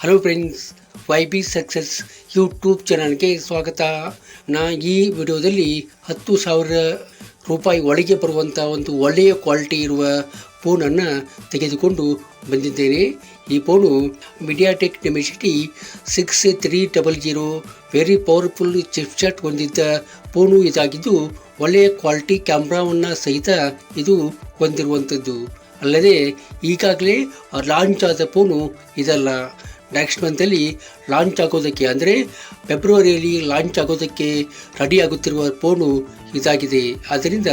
Hello friends, YB success YouTube ಚಾನಲ್ಗೆ ಸ್ವಾಗತ. ಈ ವಿಡಿಯೋದಲ್ಲಿ 10,000 ರೂಪಾಯಿ ಒಳಗೆ ಬರುವಂಥ ಒಂದು ಒಳ್ಳೆಯ ಕ್ವಾಲಿಟಿ ಇರುವ ಫೋನನ್ನು ತೆಗೆದುಕೊಂಡು ಬಂದಿದ್ದೇನೆ. ಈ phone MediaTek Dimensity 6300 very powerful chipset ಹೊಂದಿದ್ದ ಫೋನು ಇದಾಗಿದ್ದು, ಒಳ್ಳೆಯ ಕ್ವಾಲಿಟಿ ಕ್ಯಾಮ್ರಾವನ್ನು ಸಹಿತ ಇದು ಹೊಂದಿರುವಂಥದ್ದು. ಅಲ್ಲದೆ ಈಗಾಗಲೇ ಲಾಂಚ್ ಆದ ಫೋನು ಇದಲ್ಲ. ನೆಕ್ಸ್ಟ್ ಮಂತಲ್ಲಿ ಲಾಂಚ್ ಆಗೋದಕ್ಕೆ ಅಂದರೆ ಫೆಬ್ರವರಿಯಲ್ಲಿ ಲಾಂಚ್ ಆಗೋದಕ್ಕೆ ರೆಡಿ ಆಗುತ್ತಿರುವ ಫೋನು ಇದಾಗಿದೆ. ಆದ್ದರಿಂದ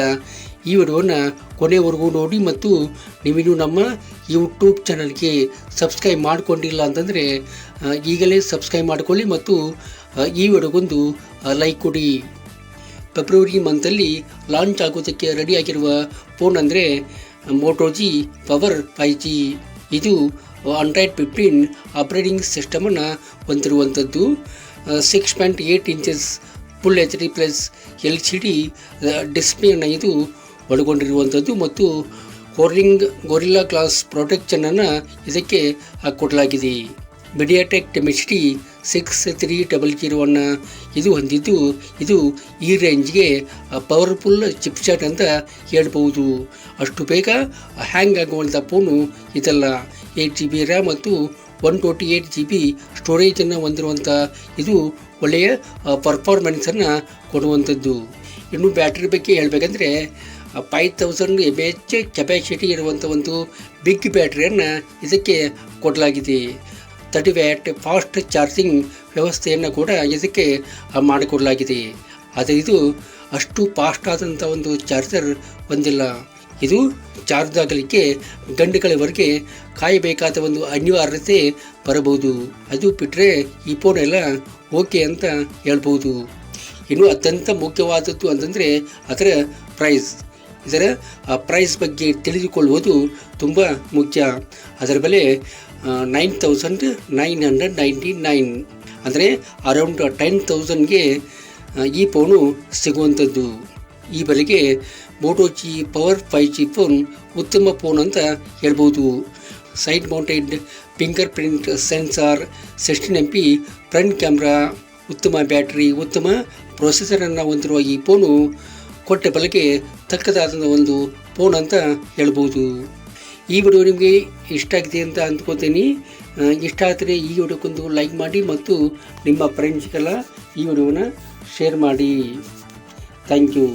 ಈ ವಿಡಿಯೋನ ಕೊನೆವರೆಗೂ ನೋಡಿ ಮತ್ತು ನೀವಿನ್ನೂ ನಮ್ಮ ಯೂಟ್ಯೂಬ್ ಚಾನಲ್ಗೆ ಸಬ್ಸ್ಕ್ರೈಬ್ ಮಾಡಿಕೊಂಡಿಲ್ಲ ಅಂತಂದರೆ ಈಗಲೇ ಸಬ್ಸ್ಕ್ರೈಬ್ ಮಾಡಿಕೊಳ್ಳಿ ಮತ್ತು ಈ ವಿಡಿಯೋಗೊಂದು ಲೈಕ್ ಕೊಡಿ. ಫೆಬ್ರವರಿ ಮಂತಲ್ಲಿ ಲಾಂಚ್ ಆಗೋದಕ್ಕೆ ರೆಡಿಯಾಗಿರುವ ಫೋನ್ ಅಂದರೆ ಮೋಟೋ ಜಿ ಪವರ್ 5G. ಇದು Android 15 ಆಪರೇಟಿಂಗ್ ಸಿಸ್ಟಮನ್ನು ಹೊಂದಿರುವಂಥದ್ದು. 6.8 inches full HD plus LCD ಡಿಸ್ಪ್ಲೇಯನ್ನು ಇದು ಒಳಗೊಂಡಿರುವಂಥದ್ದು ಮತ್ತು ಗೊರಿಲ್ಲಾ ಗ್ಲಾಸ್ ಪ್ರೊಟೆಕ್ಷನನ್ನು ಇದಕ್ಕೆ ಕೊಡಲಾಗಿದೆ. ಮೀಡಿಯಾಟೆಕ್ ಡಿಮೆನ್ಸಿಟಿ 6300 ಇದು ಹೊಂದಿದ್ದು, ಇದು ಈ ರೇಂಜ್ಗೆ ಪವರ್ಫುಲ್ ಚಿಪ್ಸೆಟ್ ಅಂತ ಹೇಳ್ಬೋದು. ಅಷ್ಟು ಬೇಗ ಹ್ಯಾಂಗ್ ಆಗುವಂಥ ಫೋನು ಇದಲ್ಲ. 8GB ರ್ಯಾಮ್ ಮತ್ತು 128GB ಸ್ಟೋರೇಜನ್ನು ಹೊಂದಿರುವಂಥ ಇದು ಒಳ್ಳೆಯ ಪರ್ಫಾರ್ಮೆನ್ಸನ್ನು ಕೊಡುವಂಥದ್ದು. ಇನ್ನು ಬ್ಯಾಟ್ರಿ ಬಗ್ಗೆ ಹೇಳಬೇಕಂದ್ರೆ 5000 mAh ಕೆಪಾಸಿಟಿ ಇರುವಂಥ ಒಂದು ಬಿಗ್ ಬ್ಯಾಟ್ರಿಯನ್ನು ಇದಕ್ಕೆ ಕೊಡಲಾಗಿದೆ. 30 ವ್ಯಾಟ್ ಫಾಸ್ಟ್ ಚಾರ್ಜಿಂಗ್ ವ್ಯವಸ್ಥೆಯನ್ನು ಕೂಡ ಇದಕ್ಕೆ ಮಾಡಿಕೊಡಲಾಗಿದೆ. ಆದರೆ ಇದು ಅಷ್ಟು ಫಾಸ್ಟ್ ಆದಂಥ ಒಂದು ಚಾರ್ಜರ್ ಹೊಂದಿಲ್ಲ. ಇದು ಚಾರ್ಜ್ ಆಗಲಿಕ್ಕೆ ಗಂಟೆಗಳವರೆಗೆ ಕಾಯಬೇಕಾದ ಒಂದು ಅನಿವಾರ್ಯತೆ ಬರಬಹುದು. ಅದು ಬಿಟ್ಟರೆ ಈ ಫೋನ್ ಎಲ್ಲ ಓಕೆ ಅಂತ ಹೇಳ್ಬೋದು. ಇನ್ನು ಅತ್ಯಂತ ಮುಖ್ಯವಾದದ್ದು ಅಂತಂದರೆ ಅದರ ಪ್ರೈಸ್. ಇದರ ಪ್ರೈಸ್ ಬಗ್ಗೆ ತಿಳಿದುಕೊಳ್ಳುವುದು ತುಂಬ ಮುಖ್ಯ. ಅದರ ಬೆಲೆ 9,999 ಅಂದರೆ ಅರೌಂಡ್ 10,000ಗೆ ಈ ಫೋನು ಸಿಗುವಂಥದ್ದು. ಈ ಬೆಲೆಗೆ Moto G power 5G phone ಉತ್ತಮ ಫೋನ್ ಅಂತ ಹೇಳ್ಬೋದು. Side mounted fingerprint sensor, 16MP front camera, ಉತ್ತಮ ಬ್ಯಾಟ್ರಿ, ಉತ್ತಮ ಪ್ರೊಸೆಸರನ್ನು ಹೊಂದಿರುವ ಈ ಫೋನು ಕೊಟ್ಟ ಬೆಲೆಗೆ ತಕ್ಕದಾದ ಒಂದು ಫೋನ್ ಅಂತ ಹೇಳ್ಬೋದು. ಈ ವಿಡಿಯೋ ನಿಮಗೆ ಇಷ್ಟ ಆಗಿದೆ ಅಂತ ಅಂದ್ಕೋತೀನಿ. ಇಷ್ಟ ಆದರೆ ಈ ವಿಡಿಯೋಕ್ಕೊಂದು ಲೈಕ್ ಮಾಡಿ ಮತ್ತು ನಿಮ್ಮ ಫ್ರೆಂಡ್ಸ್ಗೆಲ್ಲ ಈ ವಿಡಿಯೋನ ಶೇರ್ ಮಾಡಿ. Thank you.